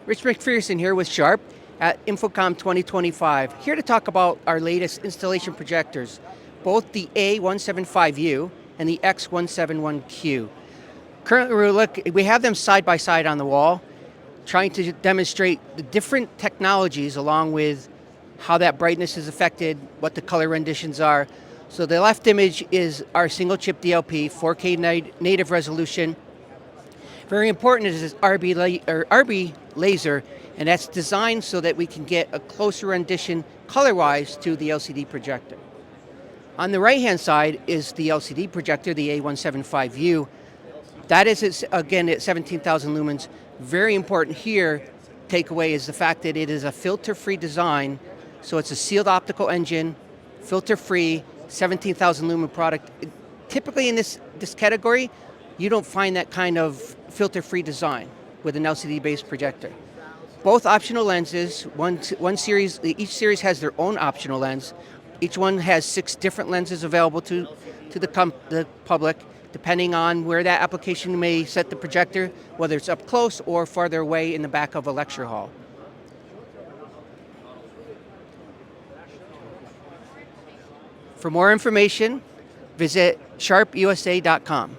Rich McPherson here with Sharp at InfoComm 2025. Here to talk about our latest installation projectors, both the A175U and the X171Q. Currently, we have them side by side on the wall, trying to demonstrate the different technologies along with how that brightness is affected, what the color renditions are. So the left image is our single chip DLP, 4K native resolution. Very important is this RB laser, and that's designed so that we can get a closer rendition color-wise to the LCD projector. On the right-hand side is the LCD projector, the A175U. That is, again, at 17,000 lumens. Very important here, takeaway is the fact that it is a filter-free design, so it's a sealed optical engine, filter-free, 17,000 lumen product. Typically in this category, you don't find that kind of filter-free design with an LCD-based projector. Both optional lenses, each series has their own optional lens. Each one has 6 different lenses available to the public, depending on where that application may set the projector, whether it's up close or farther away in the back of a lecture hall. For more information, visit sharpusa.com.